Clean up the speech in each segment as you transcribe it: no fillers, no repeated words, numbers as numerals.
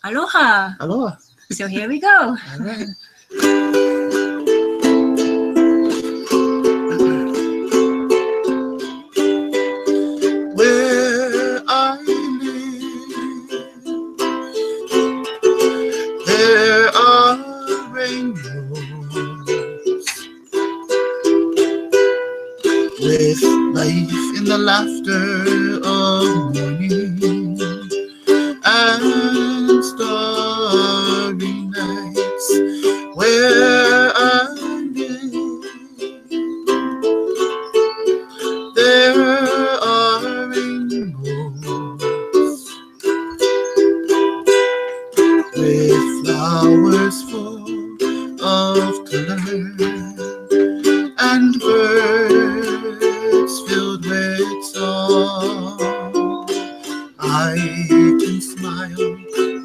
Aloha. Aloha. So here we go. All right. Where I live, there are rainbows with life in the laughter of morning and starry nights. Where I live, there are rainbows with flowers full of color and birds filled with song. I can smile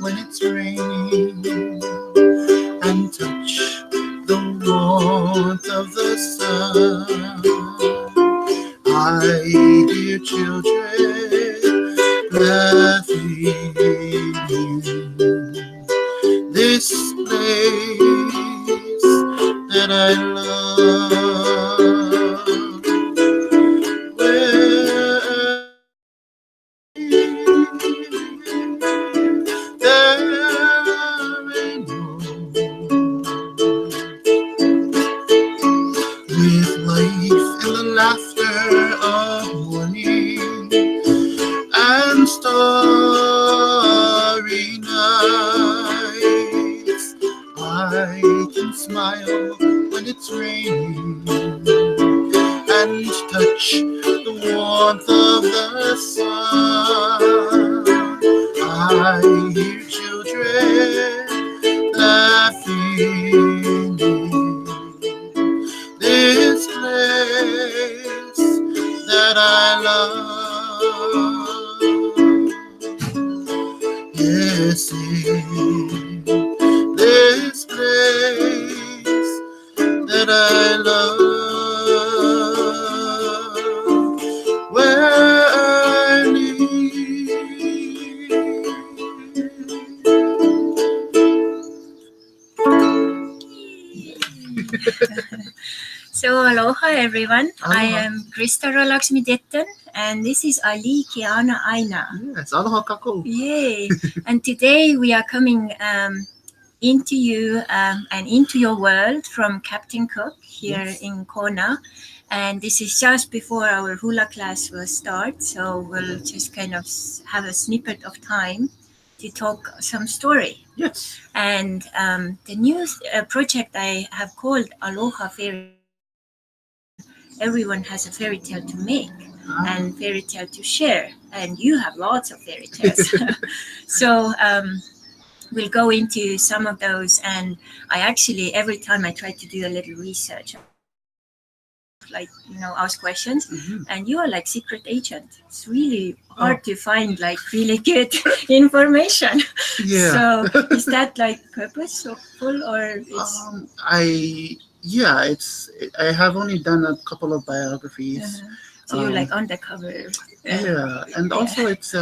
when it's raining and touch the warmth of the sun. I hear children laughing in this place that I love. With life and the laughter of morning and starry nights, I can smile when it's raining and touch the warmth of the sun. I hear children laughing in this place that I love. Yes, in this place that I love, where I live. So aloha everyone. Aloha. I am Krista Laksmi-Ditton and this is Alii Keanaaina. Yes, aloha kako. Yay! And today we are coming into you and into your world from Captain Cook here Yes. in Kona. And this is just before our hula class will start. So we'll just kind of have a snippet of time to talk some story. Yes. And the new project I have called Aloha Fairytales. Everyone has a fairy tale to make and fairy tale to share, and you have lots of fairy tales. So we'll go into some of those, and I actually every time I try to do a little research, like ask questions, and you are like secret agent. It's really hard to find like really good information. Yeah. So is that like purposeful or it's? I have only done a couple of biographies. So you're like undercover. Yeah, and also it's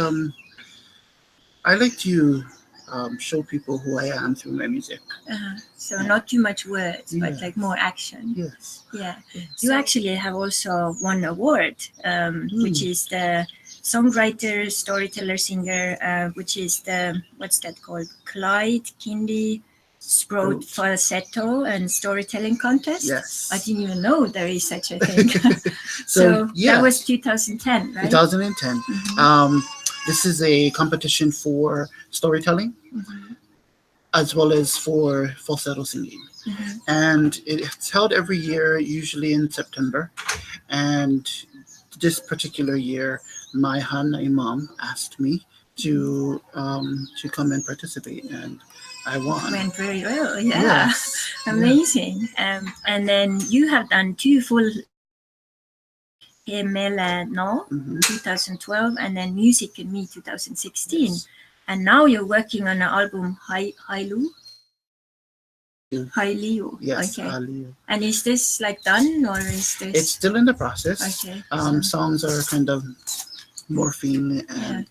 I like to show people who I am through my music. So not too much words, but Yes. like more action. Yes. Yeah. You actually have also won an award, which is the songwriter, storyteller, singer, which is the, what's that called? Clyde Kindy Sprout Falsetto and Storytelling Contest. Yes. I didn't even know there is such a thing. So that was 2010, right? 2010. This is a competition for storytelling as well as for falsetto singing. And it's held every year, usually in September. And this particular year, my Imam asked me to come and participate, and I won. Went very well, yeah. Yes. Amazing. And then you have done 2 full He Mele No, 2012, and then Music and Me, 2016. Yes. And now you're working on an album, Hailu? Hailiu. Yes, Okay. Alii. And is this like done, or is this? It's still in the process. Okay. Songs are kind of morphing, and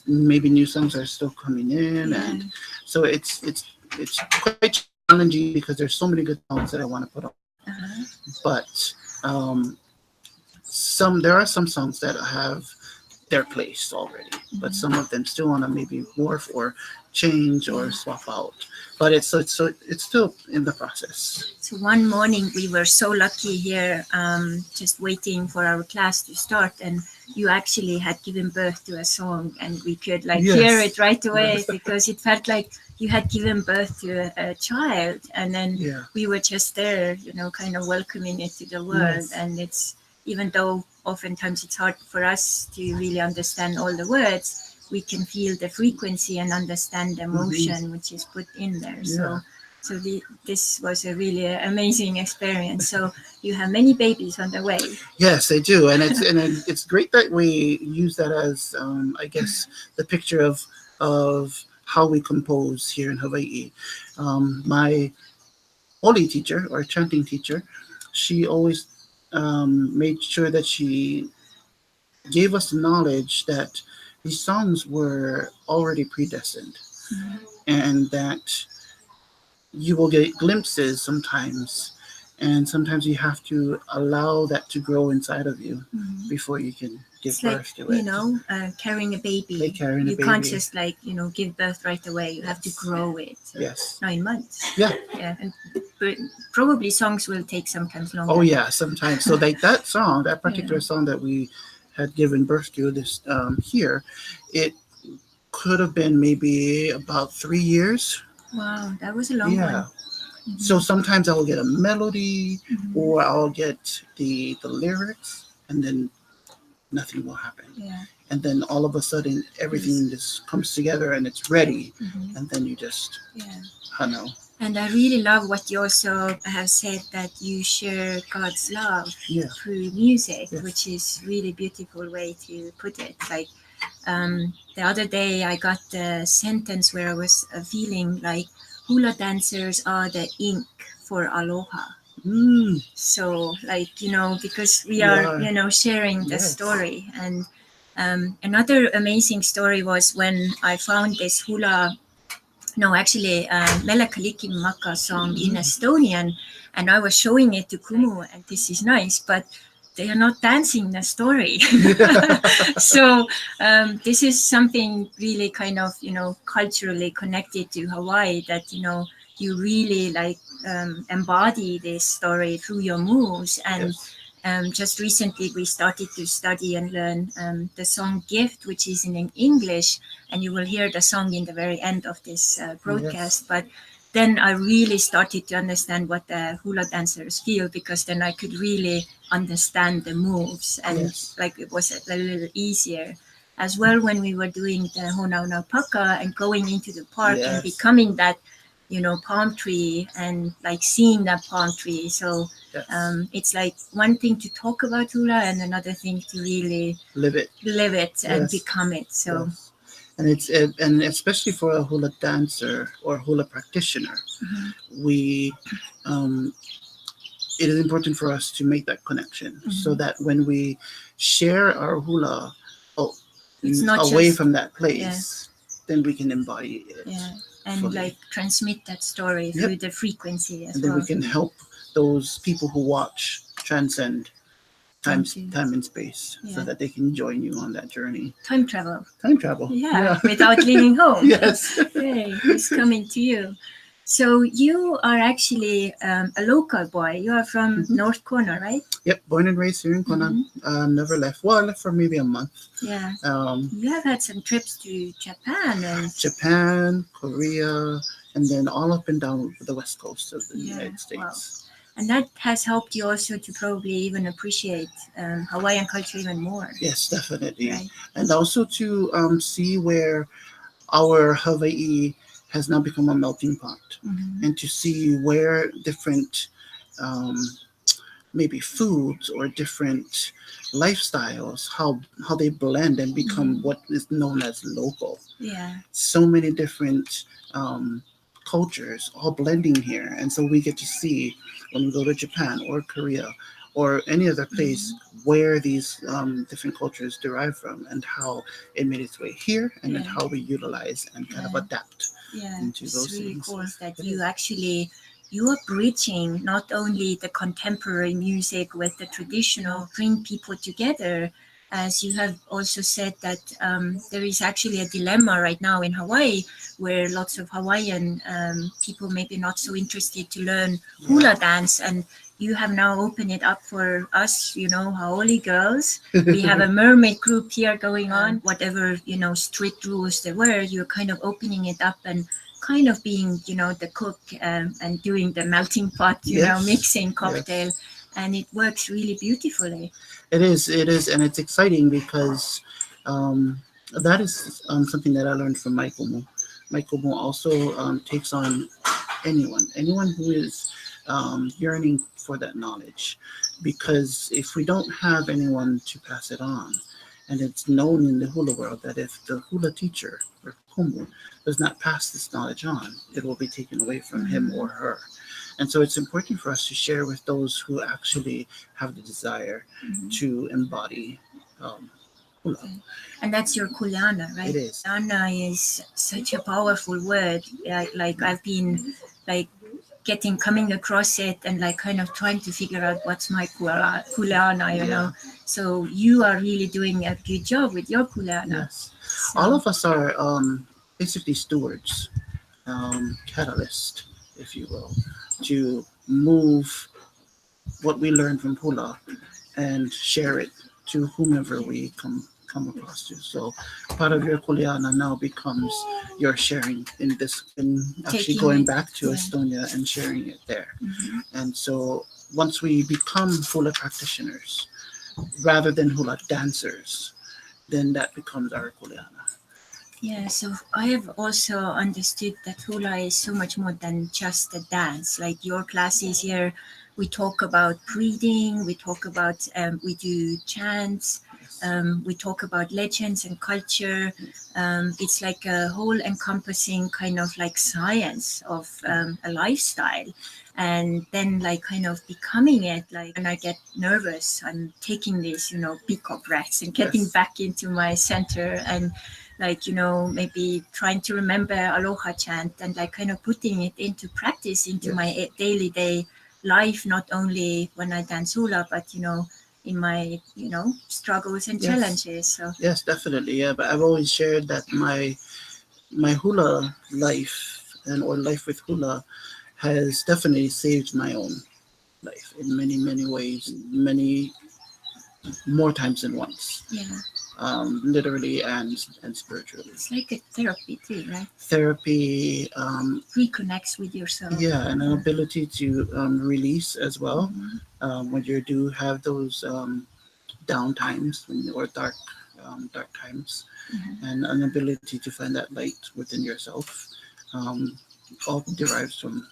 maybe new songs are still coming in, and so it's quite challenging because there's so many good songs that I want to put on. But there are some songs that have their place already, but some of them still want to maybe morph or change or swap out. But it's still in the process. So one morning we were so lucky here, just waiting for our class to start, and you actually had given birth to a song, and we could hear it right away because it felt like you had given birth to a child, and then we were just there, kind of welcoming it to the world. And it's, even though oftentimes it's hard for us to really understand all the words, we can feel the frequency and understand the emotion which is put in there. So this was a really amazing experience. So you have many babies on the way. Yes, they do, and it's great that we use that as I guess the picture of how we compose here in Hawaii. My Oli teacher, or chanting teacher, she always made sure that she gave us the knowledge that these songs were already predestined, and that you will get glimpses sometimes, and sometimes you have to allow that to grow inside of you before you can give birth to it. Carrying a baby. You can't just give birth right away. You have to grow it. 9 months. Yeah. And probably songs will take sometimes longer. Oh yeah, sometimes. So that particular song that we had given birth to this here, it could have been maybe about 3 years. Wow, that was a long one. So sometimes I will get a melody, or I'll get the lyrics, and then nothing will happen. And then all of a sudden everything just comes together and it's ready, and then you just know. And I really love what you also have said, that you share God's love through music, which is really beautiful way to put it. Like the other day I got the sentence where I was feeling like hula dancers are the ink for aloha. So because we are sharing the story. And another amazing story was when I found this Mele Kaliki Maka song in Estonian, and I was showing it to Kumu, and this is nice, but they are not dancing the story. So this is something really kind of, culturally connected to Hawaii, that, you really embody this story through your moves. And just recently we started to study and learn the song Gift, which is in English, and you will hear the song in the very end of this broadcast. But then I really started to understand what the hula dancers feel, because then I could really understand the moves, and it was a little easier. As well, when we were doing the Honauna Paka and going into the park and becoming that, palm tree, and seeing that palm tree. So it's one thing to talk about hula, and another thing to really live it and become it. So. And especially for a hula dancer or hula practitioner, we it is important for us to make that connection, so that when we share our hula away from that place, then we can embody it. And fully. Transmit that story through the frequency as well. And then we can help those people who watch transcend time and space, so that they can join you on that journey. Time travel. Without leaving home. Hey, it's coming to you. So you are actually a local boy. You are from North Kona, right? Yep, born and raised here in Kona. Never left. Well, I left for maybe a month. You have had some trips to Japan, Korea, and then all up and down the west coast of the United States. Wow. And that has helped you also to probably even appreciate Hawaiian culture even more. Yes, definitely. Right. And also to see where our Hawaii has now become a melting pot, and to see where different maybe foods or different lifestyles, how they blend and become what is known as local. Yeah. So many different cultures all blending here, and so we get to see when we go to Japan or Korea or any other place where these different cultures derive from and how it made its way here, and then how we utilize and kind of adapt into it's those really things. cool that you are bridging not only the contemporary music with the traditional, bring people together, as you have also said that there is actually a dilemma right now in Hawaii where lots of Hawaiian people maybe not so interested to learn hula dance, and you have now opened it up for us, Haoli girls. We have a mermaid group here going on. Whatever, strict rules there were, you're kind of opening it up and kind of being, the cook and doing the melting pot, mixing cocktail. And it works really beautifully. It is, and it's exciting because that is something that I learned from Mike Kumu. Mike Kumu also takes on anyone who is yearning for that knowledge, because if we don't have anyone to pass it on, and it's known in the hula world that if the hula teacher or kumu does not pass this knowledge on, it will be taken away from him or her. And so it's important for us to share with those who actually have the desire to embody hula. And that's your Kuleana, right? It is. Kuleana is such a powerful word. Like I've been coming across it and like kind of trying to figure out what's my Kuleana, you know. So you are really doing a good job with your Kuleana. Yes. So, all of us are basically stewards, catalyst, if you will, to move what we learn from hula and share it to whomever we come across to. So part of your Kuleana now becomes your sharing in actually going back to Estonia and sharing it there. And so once we become hula practitioners rather than hula dancers, then that becomes our Kuleana. Yeah, so I have also understood that hula is so much more than just a dance. Like your classes here, we talk about breathing, we talk about, we do chants, we talk about legends and culture. It's like a whole encompassing kind of like science of a lifestyle. And then like kind of becoming it, like when I get nervous, I'm taking these, big breaths and getting back into my center and like, maybe trying to remember Aloha chant and like kind of putting it into practice into my daily life, not only when I dance hula, but, in my, struggles and challenges. So yes, definitely. Yeah, but I've always shared that my hula life or life with hula has definitely saved my own life in many, many ways, many more times than once. Yeah. Literally and spiritually. It's like a therapy too, right? Therapy. Reconnects with yourself. Yeah, and an ability to release as well. When you do have those down times or dark times, and an ability to find that light within yourself, all derives from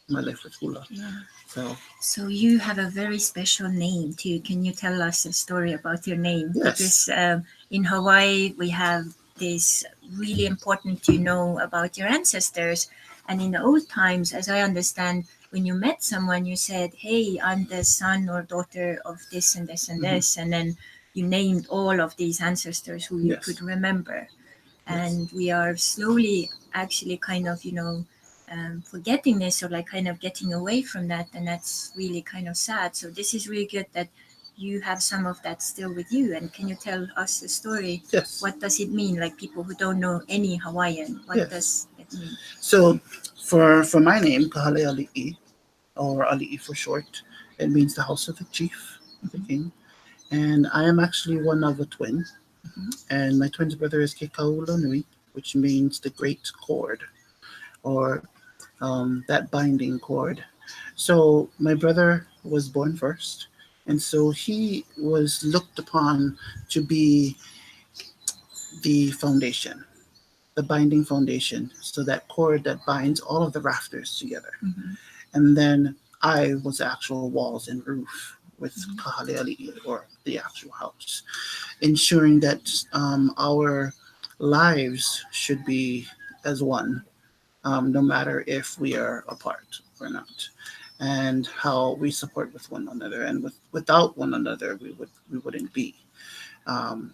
my life with hula. Yeah. So you have a very special name too. Can you tell us a story about your name? Yes. Because in Hawaii we have this really important to know about your ancestors. And in the old times, as I understand, when you met someone, you said, "Hey, I'm the son or daughter of this and this and this," and then you named all of these ancestors who you could remember. And we are slowly actually kind of, forgetting this or like kind of getting away from that, and that's really kind of sad. So this is really good that you have some of that still with you. And can you tell us the story? Yes. What does it mean? Like people who don't know any Hawaiian, what does it mean? So for my name, Kahale Alii, or Alii for short, it means the house of the chief, the king. And I am actually one of a twin. And my twin's brother is Kekaula Nui, which means the great cord, or that binding cord. So my brother was born first, and so he was looked upon to be the foundation, the binding foundation, so that cord that binds all of the rafters together. And then I was the actual walls and roof with Kahaleali'i, or the actual house, ensuring that our lives should be as one, no matter if we are apart or not, and how we support with one another. And without one another, we wouldn't be. Um,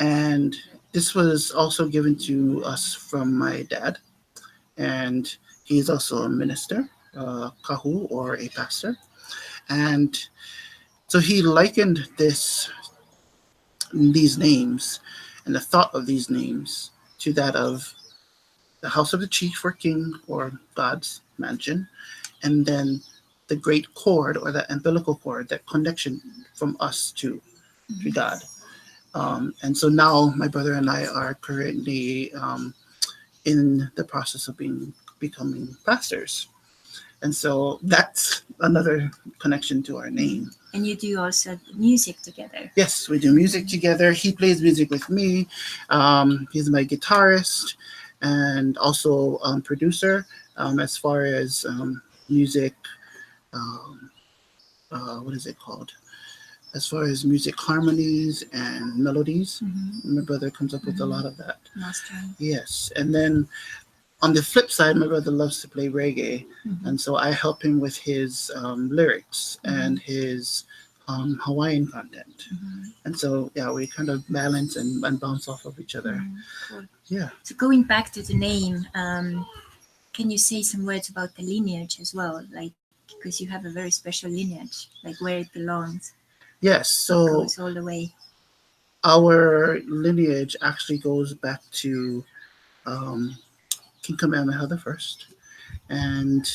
and this was also given to us from my dad, and he's also a minister, kahu, or a pastor. And so he likened these names and the thought of these names to that of the house of the chief or king or God's mansion, and then the great cord or that umbilical cord, that connection from us to God. And so now my brother and I are currently in the process of becoming pastors. And so that's another connection to our name. And you do also music together. Yes, we do music together. He plays music with me. He's my guitarist and also producer, as far as music. What is it called? As far as music harmonies and melodies, my brother comes up with a lot of that. Mastering. Yes, and then on the flip side, my brother loves to play reggae, and so I help him with his lyrics and his Hawaiian content. And so, yeah, we kind of balance and bounce off of each other. Cool. Yeah. So going back to the name, can you say some words about the lineage as well? Like, because you have a very special lineage, like where it belongs. Yes, It so goes all the way. our lineage actually goes back to King Kamehameha the First. And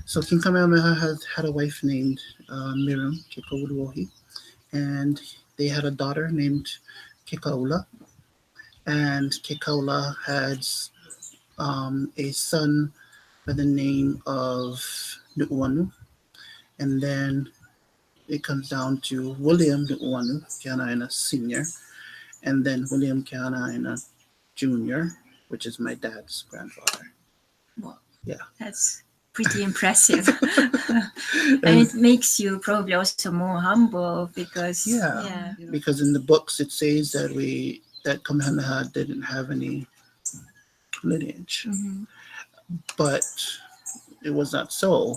so King Kamehameha had a wife named Miriam Kekauluohi, and they had a daughter named Kekaula, and Kekaula had a son by the name of Nu'uanu, and then it comes down to William Nu'uanu Keanaaina Sr., and then William Keanaaina Jr., which is my dad's grandfather. Wow. Yeah. That's pretty impressive. And it makes you probably also more humble because because in the books it says that Kamehameha didn't have any lineage, but it was not so,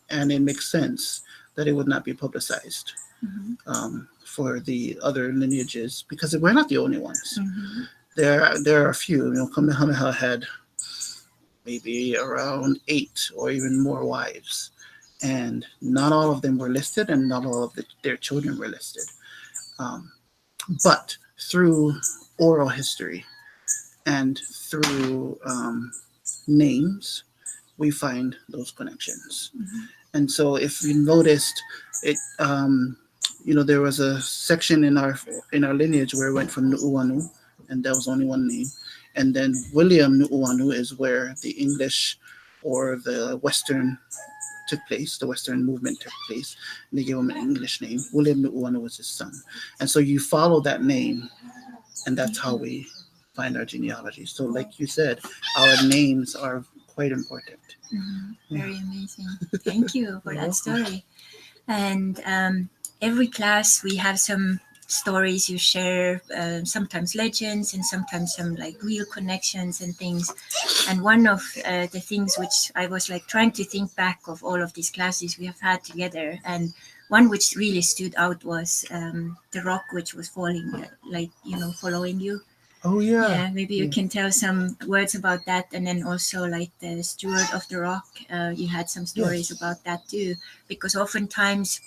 and it makes sense that it would not be publicized for the other lineages, because we're not the only ones. There are a few. Kamehameha had maybe around 8 or even more wives, and not all of them were listed, and not all of their children were listed. But through oral history and through names, we find those connections. And so if you noticed it, there was a section in our lineage where it went from Nu'uanu, and there was only one name. And then William Nu'uanu is where the English or the Western took place, the Western movement took place, and they gave him an English name. William Nu'uanu was his son. And so you follow that name, and that's how we find our genealogy. So like you said, our names are quite important. Very amazing. Thank you for that story. And every class we have some stories you share, sometimes legends and sometimes some like real connections and things. And one of the things which I was like trying to think back of all of these classes we have had together, and one which really stood out was the rock which was falling, following you. Oh yeah. Yeah, maybe you can tell some words about that, and then also like the steward of the rock. You had some stories about that too, because oftentimes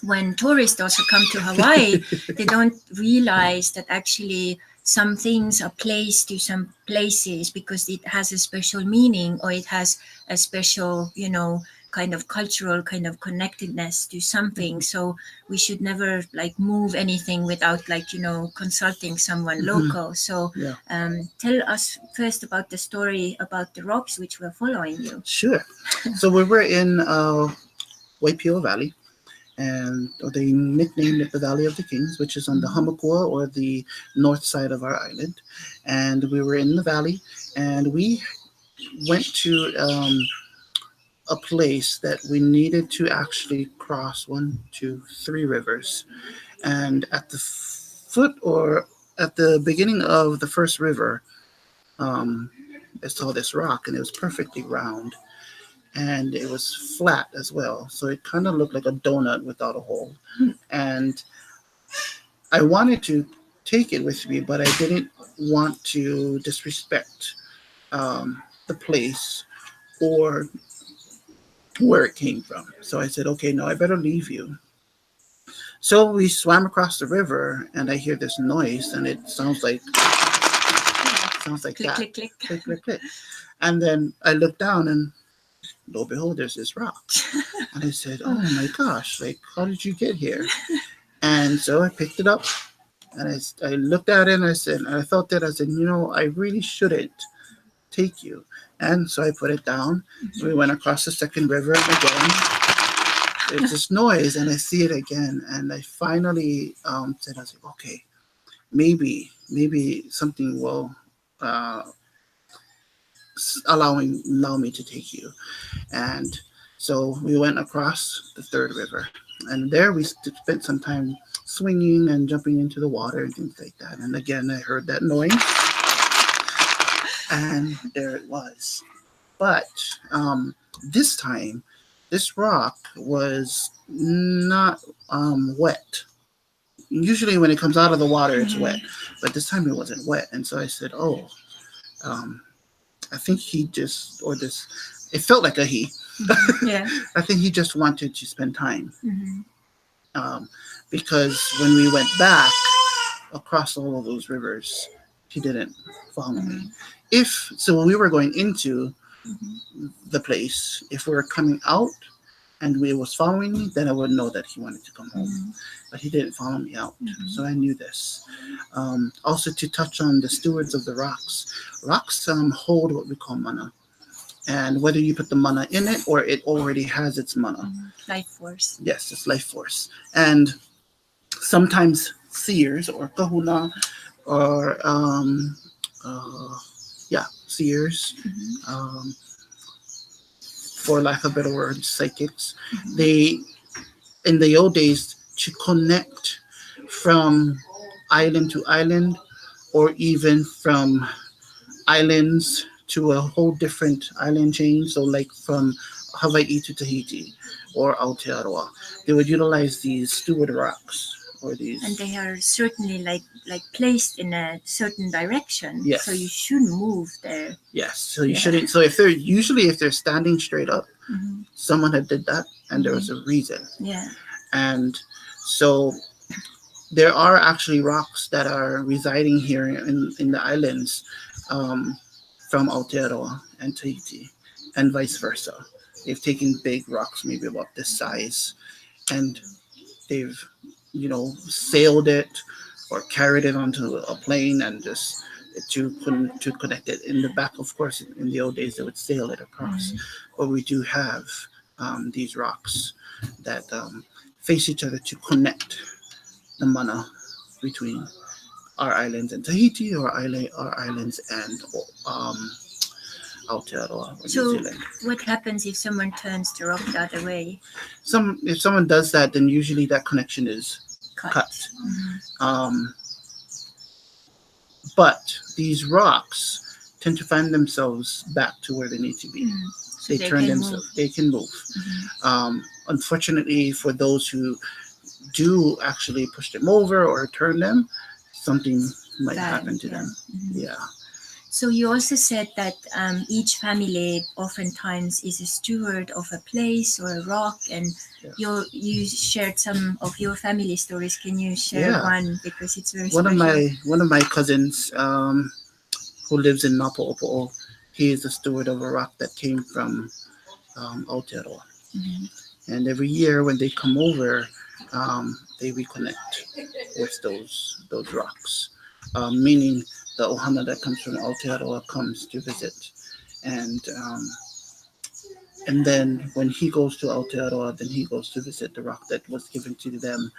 when tourists also come to Hawaii, they don't realize that actually some things are placed to some places because it has a special meaning, or it has a special, kind of cultural kind of connectedness to something. So we should never like move anything without consulting someone local. So tell us first about the story about the rocks which were following you. Sure. So we were in Waipio Valley, and they nicknamed it the Valley of the Kings, which is on the Hamakua, or the north side of our island. And we were in the valley, and we went to a place that we needed to actually cross 1, 2, 3 rivers. And at the foot or at the beginning of the first river, um, I saw this rock and it was perfectly round and it was flat as well. So it kind of looked like a donut without a hole. And I wanted to take it with me, but I didn't want to disrespect the place or where it came from. So I said, okay, no, I better leave you. So we swam across the river, and I hear this noise, and it sounds like Click, that, click, click. click, click, click. And then I look down, and lo and behold, there's this rock. And I said, oh my gosh, like, how did you get here? And so I picked it up, and I looked at it, and I said, and I felt it. I said, I really shouldn't take you. And so I put it down. We went across the second river, and again, there's this noise, and I see it again. And I finally said, I was like, okay, maybe something will allow me to take you. And so we went across the third river, and there we spent some time swinging and jumping into the water and things like that. And again, I heard that noise, and there it was. But this time, this rock was not wet. Usually when it comes out of the water, it's wet, but this time it wasn't wet. And so I said, oh, I think it felt like a he. Yeah. I think he just wanted to spend time. Because when we went back across all of those rivers, he didn't follow me. So when we were going into the place, if we were coming out and he was following me, then I would know that he wanted to come home. But he didn't follow me out. So I knew this. Also, to touch on the stewards of the rocks hold what we call mana. And whether you put the mana in it or it already has its mana. Life force. Yes, it's life force. And sometimes seers or kahuna or seers, for lack of a better word, psychics, they, in the old days, to connect from island to island or even from islands to a whole different island chain, so like from Hawaii to Tahiti or Aotearoa, they would utilize these steward rocks or these. And they are certainly like placed in a certain direction. Yes. So you shouldn't move there. Yes. So you shouldn't. So if they're standing straight up, someone had did that, and there was a reason. Yeah. And so there are actually rocks that are residing here in the islands, from Aotearoa and Tahiti, and vice versa. They've taken big rocks, maybe about this size, and they've, sailed it or carried it onto a plane and just to connect it. In the back, of course, in the old days, they would sail it across. But we do have these rocks that face each other to connect the mana between our islands and Tahiti, or our islands and Aotearoa or New Zealand. What happens if someone turns the rock the other way? If someone does that, then usually that connection is cut. But these rocks tend to find themselves back to where they need to be. So they can move. Unfortunately, for those who do actually push them over or turn them, something might happen to them. Yeah. So you also said that each family oftentimes is a steward of a place or a rock, and you shared some of your family stories. Can you share one, because it's very special? One of my cousins who lives in Napo'opo'o, he is the steward of a rock that came from Aotearoa. And every year when they come over, they reconnect with those rocks, meaning the ohana that comes from Aotearoa comes to visit, and then when he goes to Aotearoa, then he goes to visit the rock that was given to them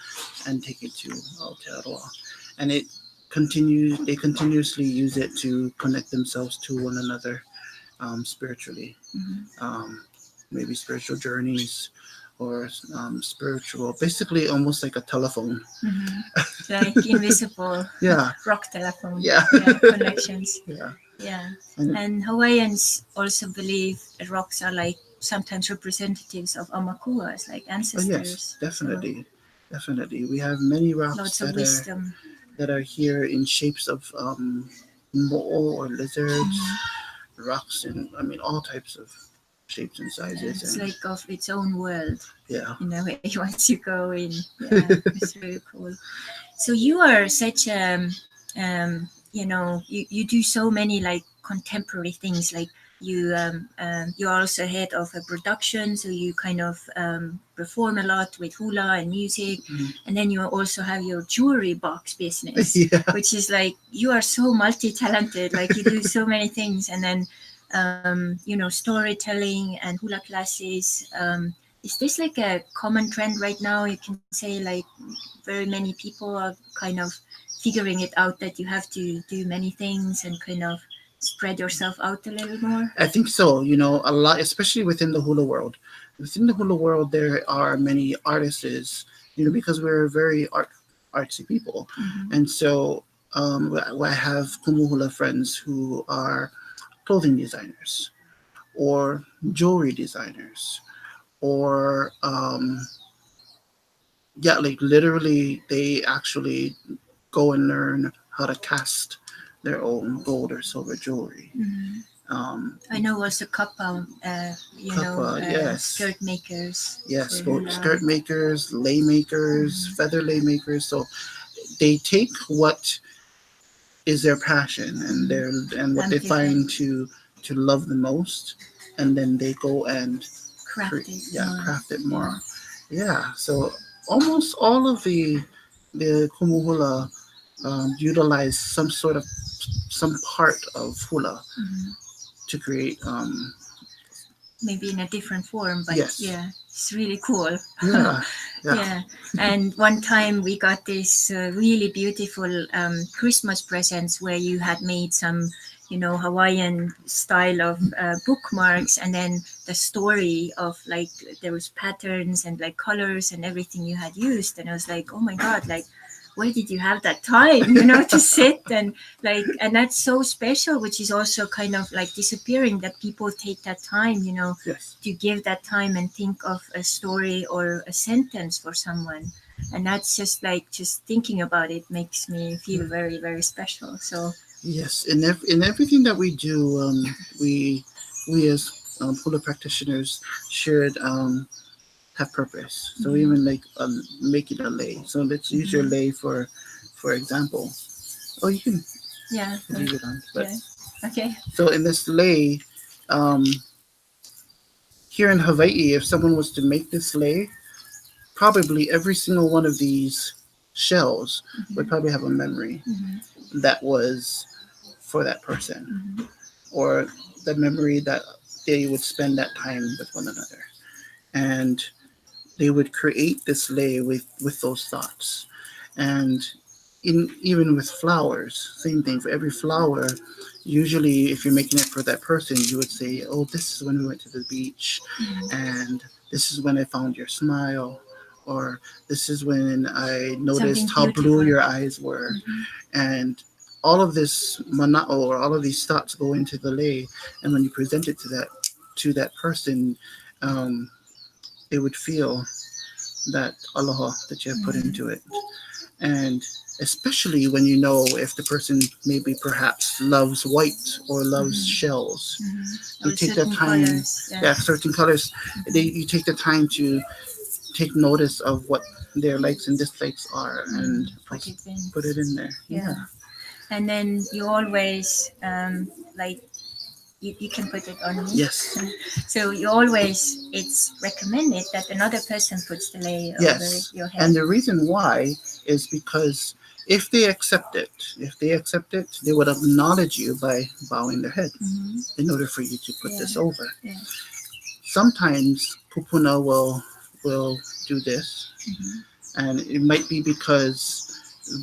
and take it to Aotearoa, and they continuously use it to connect themselves to one another spiritually. maybe spiritual journeys or spiritual, basically almost like a telephone. Like invisible Yeah, rock telephone. yeah, Connections. yeah. Yeah. And And Hawaiians also believe rocks are like sometimes representatives of Amakuas, like oh yes, ancestors. definitely, definitely. We have many So rocks lots of wisdom. that are here in shapes of mo'o or lizards, rocks, and I mean all types of shapes and sizes. It's And like of its own world yeah, in a way once you go in. Yeah, it's really cool. So you are such you do so many like contemporary things, like you're also head of a production, so you kind of perform a lot with hula and music. And then you also have your jewelry box business, yeah. which is like you are so multi-talented, like you do so many things. And then storytelling and hula classes. Is this like a common trend right now? You can say like very many people are kind of figuring it out that you have to do many things and kind of spread yourself out a little more. I think so. A lot, especially within the hula world. Within the hula world, there are many artists. Because we're very artsy people, and so I have kumu hula friends who are clothing designers, or jewelry designers, or yeah, like literally, they actually go and learn how to cast their own gold or silver jewelry. I know also kappa, Kappa, yes. skirt makers. Yes, for hula. skirt makers, lei makers, feather lei makers. So they take what is their passion and what they find to love the most, and then they go and craft it more. Yeah, so almost all of the kumu hula utilize some part of hula to create maybe in a different form, but yes. yeah, it's really cool. Yeah. Yeah. And one time we got this really beautiful Christmas presents where you had made some, Hawaiian style of bookmarks, and then the story of like there was patterns and like colors and everything you had used, and I was like, oh my god, like where did you have that time, to sit and like, and that's so special, which is also kind of like disappearing, that people take that time, Yes. to give that time and think of a story or a sentence for someone. And that's just like, just thinking about it makes me feel very, very special. So yes, in everything that we do, we as hula practitioners should have purpose. So even like making a lei. So let's use your lei for example. Oh, you can leave it on. But, okay. So in this lei, here in Hawaii, if someone was to make this lei, probably every single one of these shells would probably have a memory that was for that person, or the memory that they would spend that time with one another, and they would create this lei with those thoughts. And even with flowers, same thing. For every flower, usually if you're making it for that person, you would say, oh, this is when we went to the beach, and this is when I found your smile, or this is when I noticed how blue your eyes were. And all of this mana'o, or all of these thoughts, go into the lei, and when you present it to that person, they would feel that aloha that you have put into it. And especially when if the person maybe perhaps loves white or loves shells, you take the time, certain colors, you take the time to take notice of what their likes and dislikes are, and put it in there. Yeah. And then you always like you can put it on me. Yes. So you always, it's recommended that another person puts the lei over your head. And the reason why is because if they accept it, they would acknowledge you by bowing their head in order for you to put this over. Sometimes kupuna will do this, and it might be because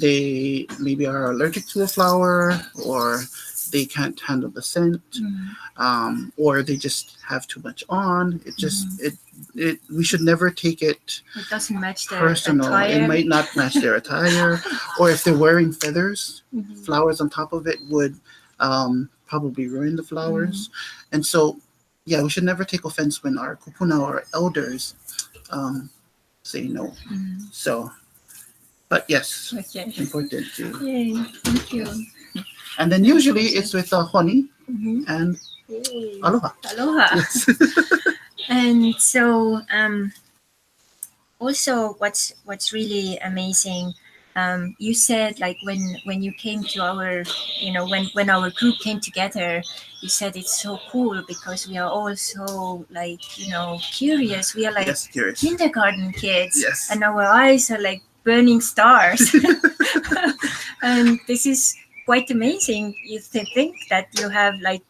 they maybe are allergic to a flower, or they can't handle the scent, or they just have too much on. It just it we should never take it It doesn't match their personal. attire. It might not match their attire, or if they're wearing feathers, flowers on top of it would probably ruin the flowers. And so, yeah, we should never take offense when our kupuna or elders say no. So, but yes, Okay. important too. Yay, thank you. And then usually it's with honey and Yay. aloha. Aloha. Yes. And so, also, what's really amazing, you said like when you came to our, when our group came together, you said it's so cool because we are all so like curious. We are like Yes, curious. kindergarten kids, Yes. and our eyes are like burning stars. And this is quite amazing. You think that you have like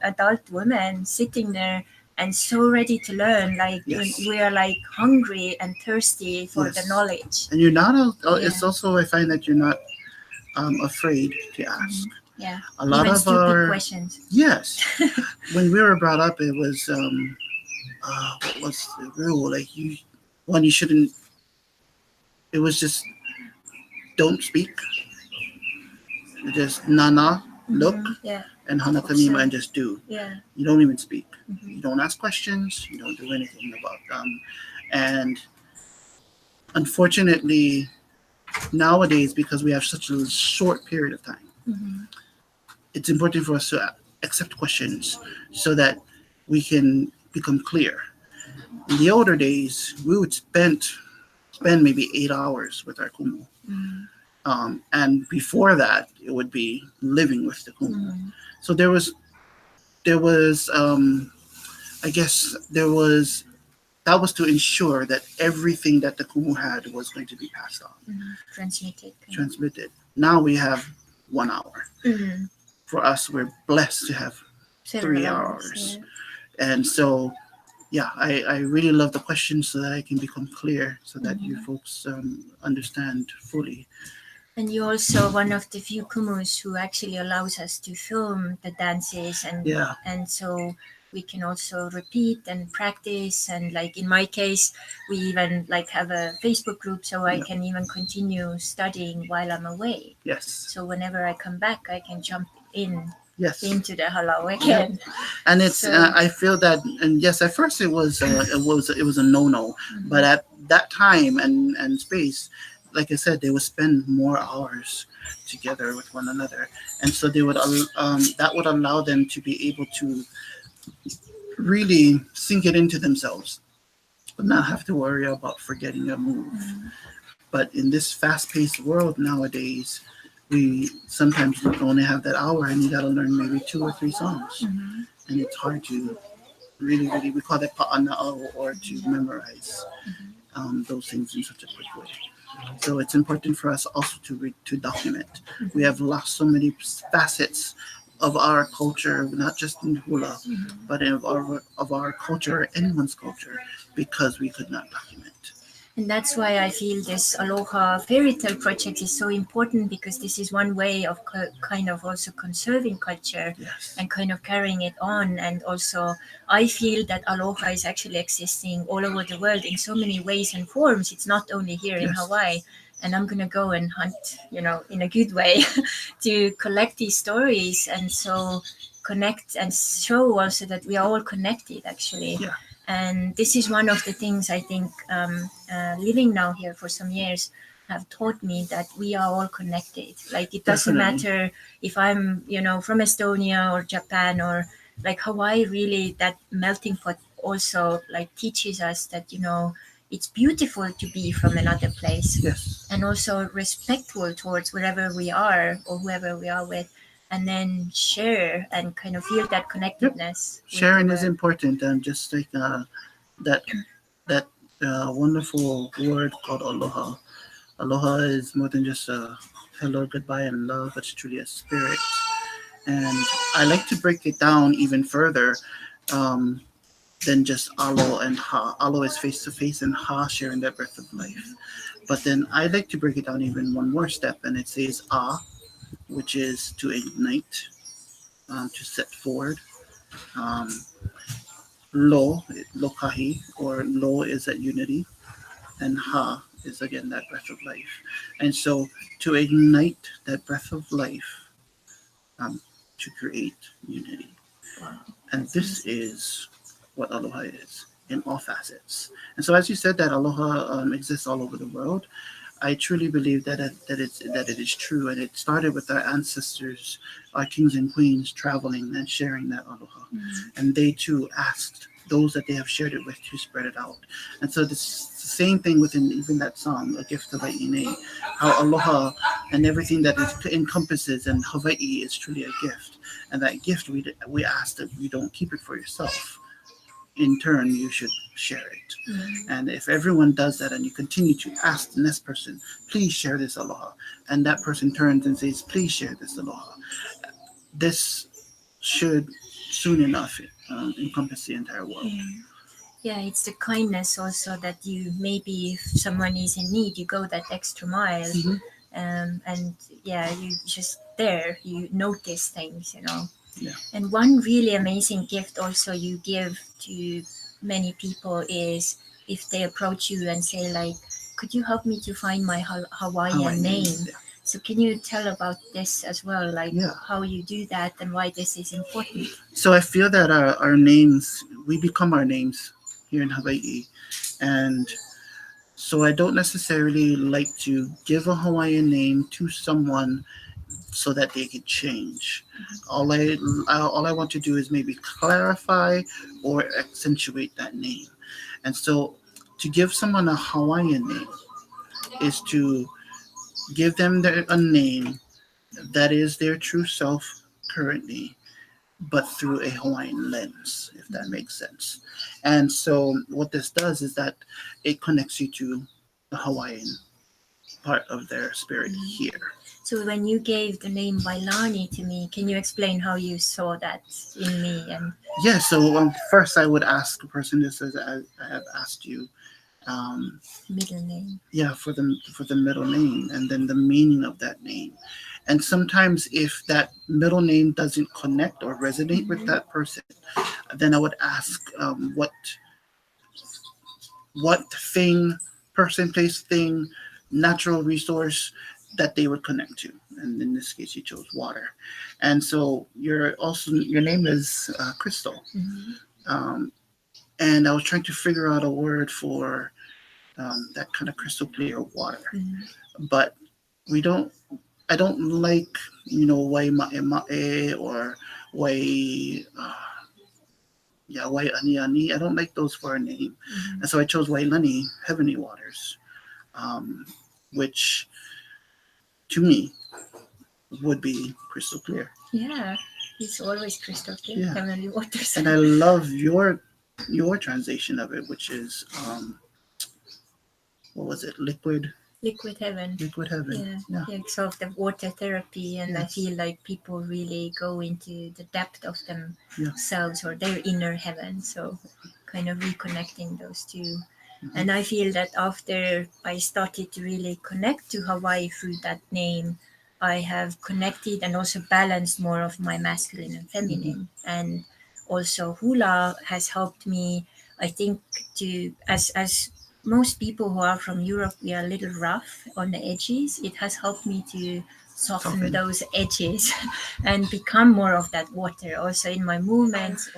adult women sitting there and so ready to learn. Like Yes. we are like hungry and thirsty for the Yes. knowledge. And you're not. It's also, I find that you're not afraid to ask. Yeah. A lot Even of stupid our questions. yes. When we were brought up, it was what was the rule? Like you shouldn't. It was just don't speak. Just nana, look, Yeah. and hanakamima, and just do. Yeah. You don't even speak. You don't ask questions. You don't do anything about them. And unfortunately, nowadays, because we have such a short period of time, it's important for us to accept questions so that we can become clear. In the older days, we would spend maybe 8 hours with our kumu. And before that, it would be living with the kumu. So there was I guess that was to ensure that everything that the kumu had was going to be passed on, transmitted. Now we have 1 hour. For us, we're blessed to have 3 hours. Yeah. And so, yeah, I really love the questions so that I can become clear so that you folks understand fully. And you're also one of the few kumus who actually allows us to film the dances, and so we can also repeat and practice. And like in my case, we even like have a Facebook group, so I can even continue studying while I'm away. Yes. So whenever I come back, I can jump in. Yes. Into the halau again. And it's I feel that, and yes, at first it was a no, but at that time and space, like I said, they would spend more hours together with one another, and so they would that would allow them to be able to really sink it into themselves, but not have to worry about forgetting a move. But in this fast-paced world nowadays, we sometimes only have that hour, and you got to learn maybe 2 or 3 songs, and it's hard to really, we call that pa'ana'o, or to memorize those things in such a quick way. So it's important for us also to document. We have lost so many facets of our culture, not just in hula, but of our culture, anyone's culture, because we could not document. And that's why I feel this Aloha Fairytale project is so important, because this is one way of kind of also conserving culture and kind of carrying it on. And also I feel that Aloha is actually existing all over the world in so many ways and forms. It's not only here in Hawaii. And I'm going to go and hunt, in a good way to collect these stories, and so connect and show also that we are all connected actually. Yeah. And this is one of the things I think living now here for some years have taught me, that we are all connected. Like it doesn't matter if I'm, from Estonia or Japan or like Hawaii, really that melting pot also like teaches us that, it's beautiful to be from another place. Yes. And also respectful towards wherever we are or whoever we are with. And then share and kind of feel that connectedness. Sharing is important, and just like that wonderful word called aloha. Aloha is more than just a hello, goodbye, and love, but it's truly a spirit. And I like to break it down even further than just alo and ha. Alo is face to face, and ha, sharing that breath of life. But then I like to break it down even one more step, and it says a, which is to ignite, to set forward. Um, Lo, lokahi, or lo is that unity, and ha is again that breath of life. And so to ignite that breath of life, um, to create unity. Wow. And this is what aloha is in all facets. And so, as you said, that aloha exists all over the world. I truly believe that it is true, and it started with our ancestors, our kings and queens, traveling and sharing that aloha, and they too asked those that they have shared it with to spread it out. And so this the same thing within even that song, "A Gift to Hawaii," how aloha and everything that it encompasses, and Hawaii is truly a gift, and that gift we ask that you don't keep it for yourself. In turn, you should share it. And if everyone does that and you continue to ask the next person, please share this aloha, and that person turns and says, please share this aloha, this should soon enough encompass the entire world. Yeah, it's the kindness also that you, maybe if someone is in need, you go that extra mile. And yeah, you just there, you notice things, you know. Yeah. And one really amazing gift also you give to many people is if they approach you and say like, could you help me to find my Hawaiian name? Yeah. So can you tell about this as well, like Yeah. how you do that and why this is important? So I feel that our names, we become our names here in Hawaii. And so I don't necessarily like to give a Hawaiian name to someone so that they can change. All I want to do is maybe clarify or accentuate that name. And so to give someone a Hawaiian name is to give them a name that is their true self currently, but through a Hawaiian lens, if that makes sense. And so what this does is that it connects you to the Hawaiian part of their spirit here. So when you gave the name Wailani to me, can you explain how you saw that in me? And yeah, so first I would ask the person, just as I have asked you, middle name. Yeah, for the middle name, and then the meaning of that name. And sometimes if that middle name doesn't connect or resonate with that person, then I would ask what thing, person, place, thing, natural resource that they would connect to. And in this case, you chose water. And so your name is Crystal. And I was trying to figure out a word for that kind of crystal clear water. But I don't like, wai ma'e or wai, wai ani ani. I don't like those for a name. And so I chose Wailani, heavenly waters, which to me would be crystal clear. Yeah, it's always crystal clear, Yeah. heavenly waters. And I love your translation of it, which is what was it? Liquid heaven. Yeah. So of the water therapy, and I feel like people really go into the depth of themselves or their inner heaven. So kind of reconnecting those two. And I feel that after I started to really connect to Hawaii through that name, I have connected and also balanced more of my masculine and feminine. And also hula has helped me, I think, to as most people who are from Europe, we are a little rough on the edges. It has helped me to soften those edges and become more of that water also in my movements.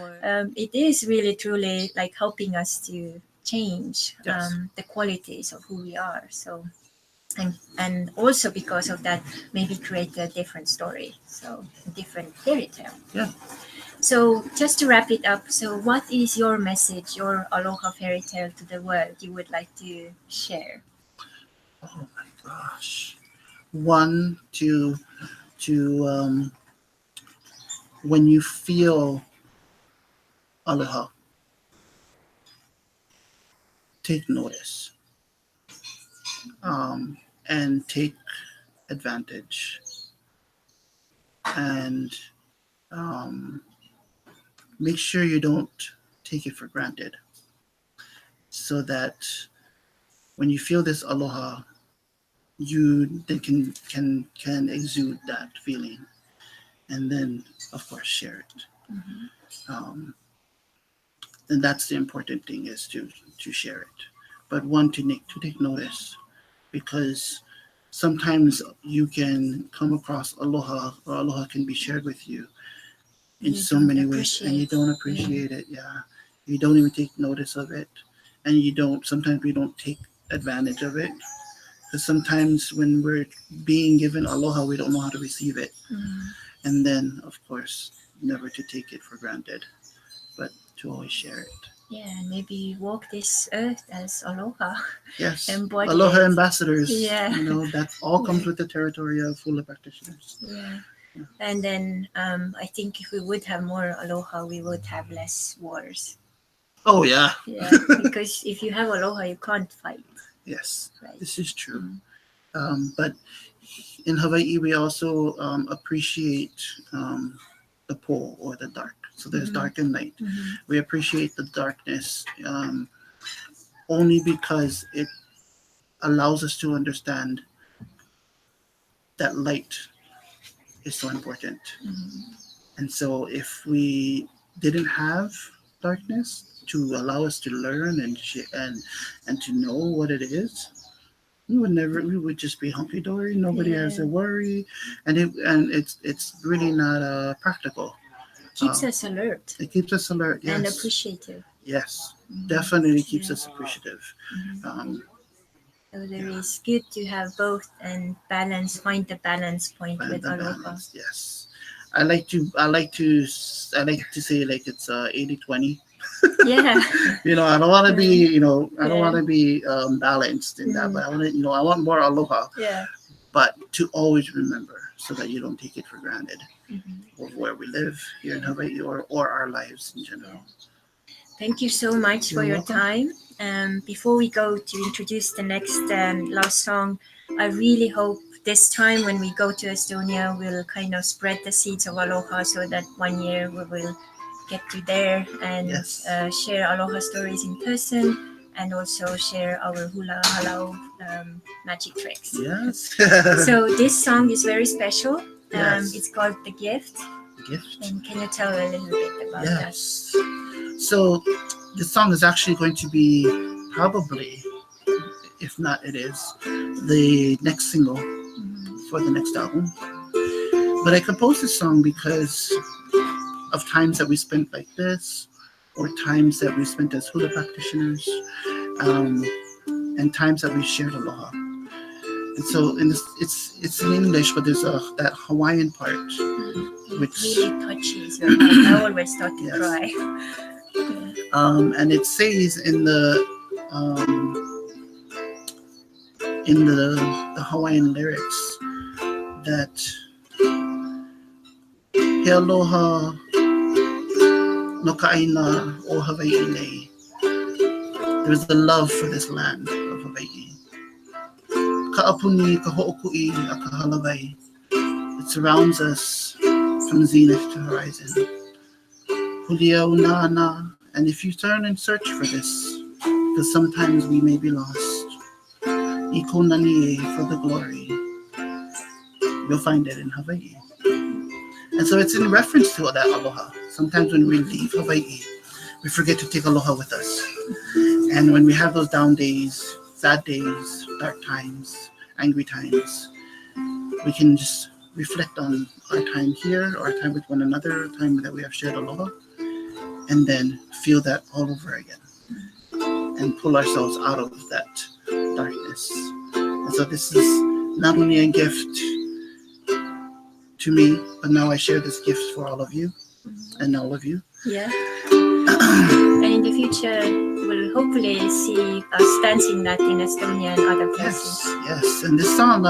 It is really truly like helping us to change the qualities of who we are. So, and also because of that, maybe create a different story, so a different fairy tale. Yeah. So just to wrap it up, so what is your message, your Aloha fairy tale to the world you would like to share? Oh my gosh. One, to when you feel aloha, take notice, and take advantage, and make sure you don't take it for granted, so that when you feel this aloha, you then can exude that feeling. and then of course share it. Mhm. And that's the important thing, is to share it, but one, to take notice, because sometimes you can come across aloha, or aloha can be shared with you in You so don't many ways, and you appreciate. don't Yeah. appreciate it. Yeah, you don't even take notice of it, and you don't. Sometimes we don't take advantage of it, because sometimes when we're being given aloha, we don't know how to receive it, Mhm. and then of course never to take it for granted, but to always share it. Yeah, and maybe walk this earth as aloha, Yes, embody aloha it. ambassadors. Yeah. That all comes Yeah. with the territory of hula practitioners. Yeah. Yeah. And then I think if we would have more aloha, we would have less wars. Oh yeah. Yeah, because if you have aloha, you can't fight, Yes, right? this is true. Mm. But in Hawaii, we also appreciate the po, or the dark. So there's Mhm. dark and light. Mhm. We appreciate the darkness only because it allows us to understand that light is so important. Mhm. And so if we didn't have darkness to allow us to learn and to know what it is, we would just be hunky dory. Nobody has Yeah. a worry, and it's really not practical. Keeps Um, us alert it keeps us alert. and Yes, appreciative. yes, Mhm. definitely keeps Yeah. us appreciative. Mhm. Um, So there yeah, is good to have both and balance. Find the balance point find with the aloha. balance. Yes, I like to say, like, it's 80-20. Yeah. I don't want to be, I don't Yeah. want to be balanced in that, Mm. but I want more aloha, Yeah. but to always remember, so that you don't take it for granted, Mhm. of where we live here in Hawaii, or our lives in general. Thank you so much for You're your welcome. time. Before we go to introduce the next last song, I really hope this time when we go to Estonia, we'll kind of spread the seeds of aloha, so that one year we will get to there and Yes. share aloha stories in person, and also share our hula halau magic tricks. Yes. So this song is very special. Yes. It's called The Gift. Gift. And can you tell a little bit about that? Yes. So this song is actually going to be, probably, if not it is, the next single Mhm. for the next album. But I composed this song because of times that we spent like this, or times that we spent as hula practitioners, um, and times that we shared aloha. And so it's in English, but there's that Hawaiian part, which It really touches your heart. I always start to Yes. cry. and it says um, in the Hawaiian lyrics that He aloha no ka'aina o Hawaii nei. There's a love for this land of Hawaii. Ka'apuni ka ho'oku'i a ka halawai. It surrounds us from zenith to horizon. Hulia una'ana. And if you turn and search for this, because sometimes we may be lost, Iko nani for the glory, you'll find it in Hawaii. And so it's in reference to that aloha. Sometimes when we leave Hawaii, we forget to take aloha with us. And when we have those down days, sad days, dark times, angry times, we can just reflect on our time here, our time with one another, time that we have shared aloha, and then feel that all over again, and pull ourselves out of that darkness. And so this is not only a gift to me, but now I share this gift for all of you, and all of you. Yeah. And in the future, we'll hopefully see us dancing that in Estonia and other places. Yes. And this song,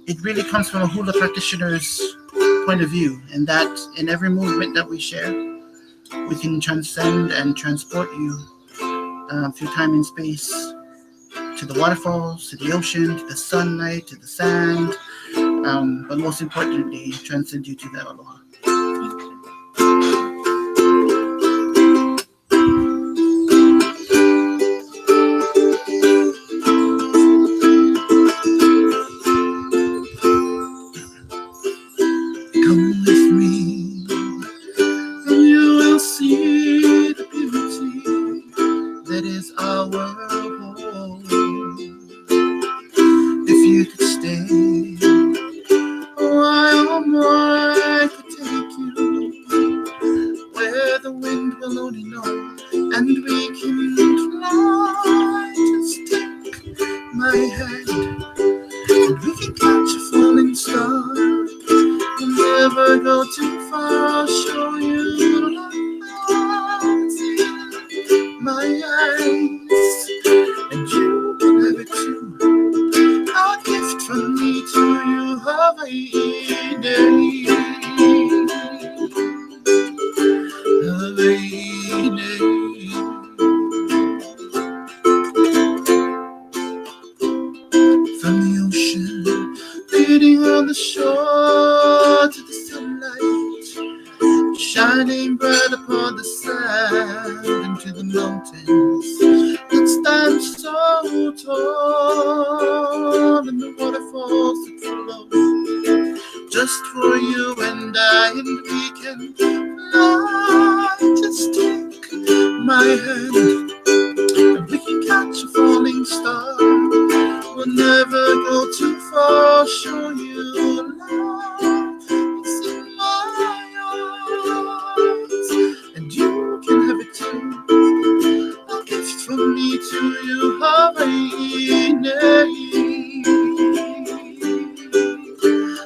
it really comes from a hula practitioner's point of view, and that in every movement that we share, we can transcend and transport you through time and space, to the waterfalls, to the ocean, to the sunlight, to the sand, but most importantly, transcend you to that aloha. alone know, and we can fly. Just take my hand, and we can catch a falling star. We'll never go too far. I'll show you love in my eyes, and you can have it too. A gift from me to you, Hawaiian day. Hawaiian day. From the ocean, leading on the shore to the sunlight, shining bright upon the sand, into the mountains that stand so tall, and the waterfalls that flow just for you and I, and we can fly. Just take my hand, and we can catch a falling star. We'll never go too far. I'll show you love. It's in my eyes, and you can have it too. A gift from me to you, Hawaiian day.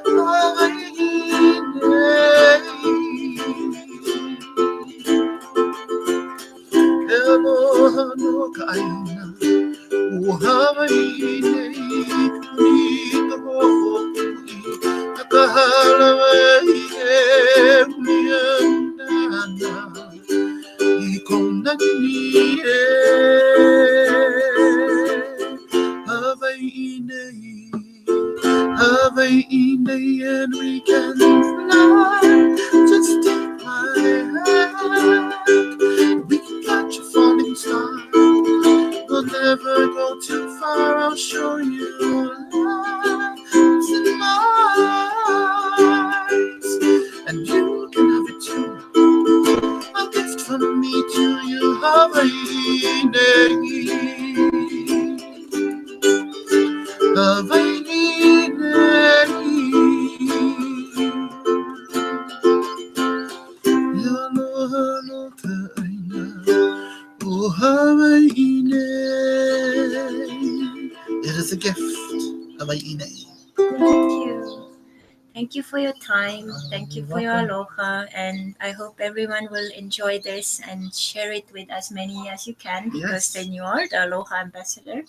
Hawaiian day. Aloha no kaina, o Hawaiian day. Kunita ho'oku'i, takahala wai e uniana. Hawaiian day, Hawaiian day, and we can fly. Just take my hand, we can catch a falling star. We'll never go too far. I'll show you love. It's in my eyes, and you can have it too. A gift from me to you, Hawaiian day. Hawaiian day. Aloha no kaina, o Hawaiian day. It is a gift, Hawaiian day. Thank you. Thank you for your time. Thank you for your aloha. And I hope everyone will enjoy this and share it with as many as you can, because Yes. then you are the aloha ambassador.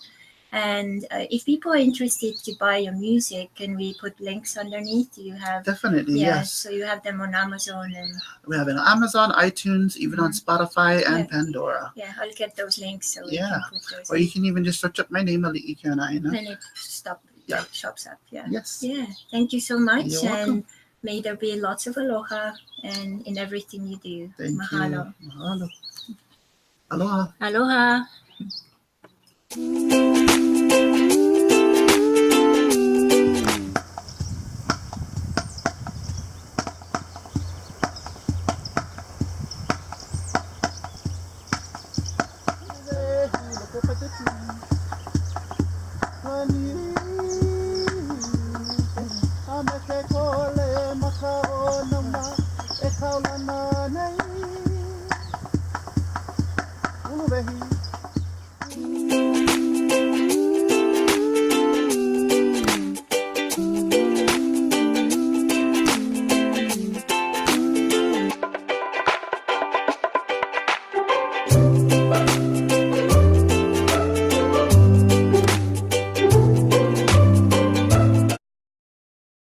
And if people are interested to buy your music, can we put links underneath? Do you have? Definitely, Yeah, yes. so you have them on Amazon and We have it on Amazon, iTunes, even on Spotify and Yeah. Pandora. yeah, I'll get those links so we Yeah. can put those. Or you can even just search up my name, Alii Keanaaina. Then it Yeah. shops up. Yeah. Yes. Yeah. Thank you so much. You're welcome. And may there be lots of aloha and in everything you do. Thank Mahalo. you. Mahalo. Aloha. Aloha. Ulu